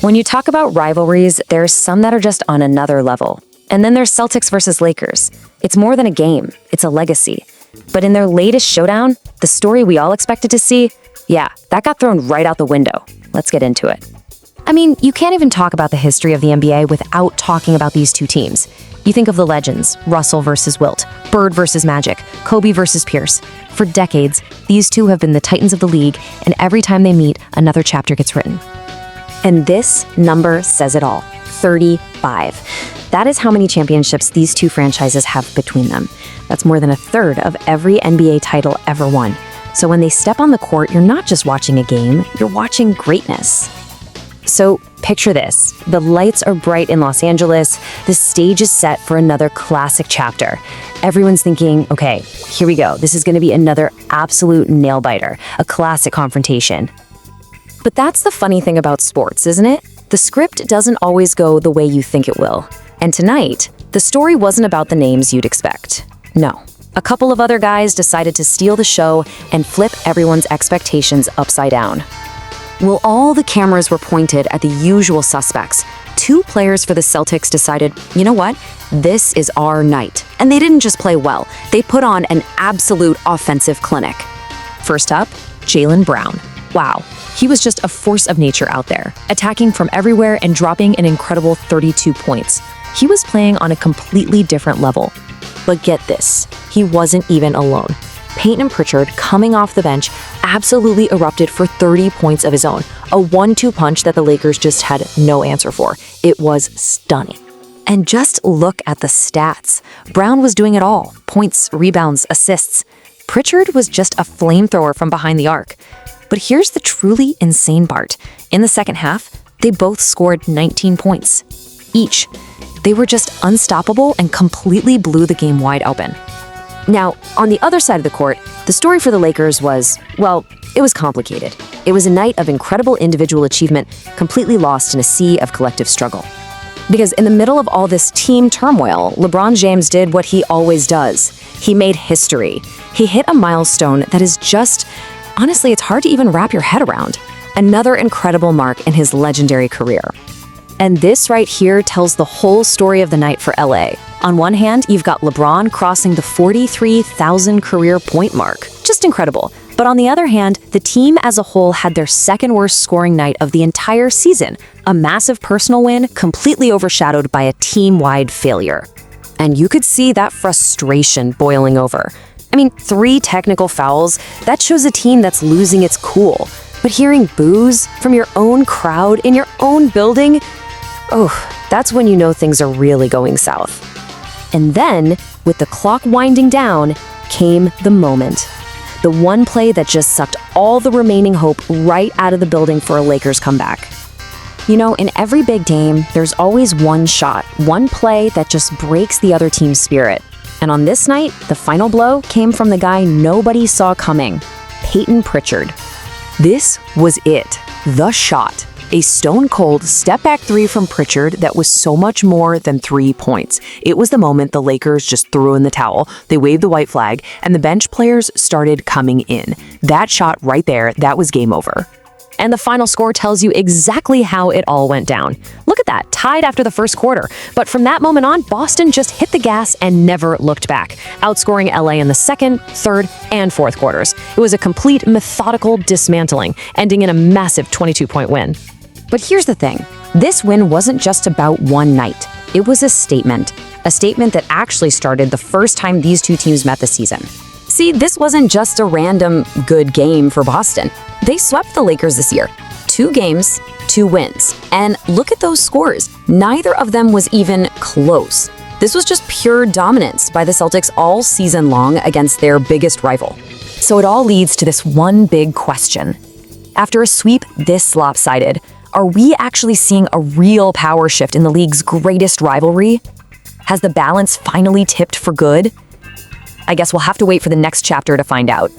When you talk about rivalries, there's some that are just on another level. And then there's Celtics versus Lakers. It's more than a game, it's a legacy. But in their latest showdown, the story we all expected to see, that got thrown right out the window. Let's get into it. I mean, you can't even talk about the history of the NBA without talking about these two teams. You think of the legends, Russell versus Wilt, Bird versus Magic, Kobe versus Pierce. For decades, these two have been the titans of the league, and every time they meet, another chapter gets written. And this number says it all, 35. That is how many championships these two franchises have between them. That's more than a third of every NBA title ever won. So when they step on the court, you're not just watching a game, you're watching greatness. So picture this. The lights are bright in Los Angeles. The stage is set for another classic chapter. Everyone's thinking, okay, here we go. This is going to be another absolute nail-biter, a classic confrontation. But that's the funny thing about sports, isn't it? The script doesn't always go the way you think it will. And tonight, the story wasn't about the names you'd expect. No. A couple of other guys decided to steal the show and flip everyone's expectations upside down. While all the cameras were pointed at the usual suspects, two players for the Celtics decided, you know what? This is our night. And they didn't just play well. They put on an absolute offensive clinic. First up, Jaylen Brown. Wow. He was just a force of nature out there, attacking from everywhere and dropping an incredible 32 points. He was playing on a completely different level. But get this, he wasn't even alone. Payton Pritchard, coming off the bench, absolutely erupted for 30 points of his own, a 1-2 punch that the Lakers just had no answer for. It was stunning. And just look at the stats. Brown was doing it all: points, rebounds, assists. Pritchard was just a flamethrower from behind the arc. But here's the truly insane part. In the second half, they both scored 19 points each. They were just unstoppable and completely blew the game wide open. Now, on the other side of the court, the story for the Lakers was, well, it was complicated. It was a night of incredible individual achievement, completely lost in a sea of collective struggle. Because in the middle of all this team turmoil, LeBron James did what he always does. He made history. He hit a milestone that is just, honestly, it's hard to even wrap your head around. Another incredible mark in his legendary career. And this right here tells the whole story of the night for LA. On one hand, you've got LeBron crossing the 43,000 career point mark. Just incredible. But on the other hand, the team as a whole had their second worst scoring night of the entire season. A massive personal win, completely overshadowed by a team-wide failure. And you could see that frustration boiling over. I mean, 3 technical fouls, that shows a team that's losing its cool. But hearing boos from your own crowd in your own building, that's when you know things are really going south. And then, with the clock winding down, came the moment. The one play that just sucked all the remaining hope right out of the building for a Lakers comeback. You know, in every big game, there's always one shot, one play that just breaks the other team's spirit. And on this night, the final blow came from the guy nobody saw coming, Payton Pritchard. This was it, the shot. A stone-cold step-back 3 from Pritchard that was so much more than 3 points. It was the moment the Lakers just threw in the towel, they waved the white flag, and the bench players started coming in. That shot right there, that was game over. And the final score tells you exactly how it all went down. Look at that, tied after the first quarter. But from that moment on, Boston just hit the gas and never looked back, outscoring LA in the second, third, and fourth quarters. It was a complete methodical dismantling, ending in a massive 22-point win. But here's the thing. This win wasn't just about one night. It was a statement that actually started the first time these two teams met this season. See, this wasn't just a random good game for Boston. They swept the Lakers this year. 2 games, 2 wins. And look at those scores. Neither of them was even close. This was just pure dominance by the Celtics all season long against their biggest rival. So it all leads to this one big question. After a sweep this lopsided, are we actually seeing a real power shift in the league's greatest rivalry? Has the balance finally tipped for good? I guess we'll have to wait for the next chapter to find out.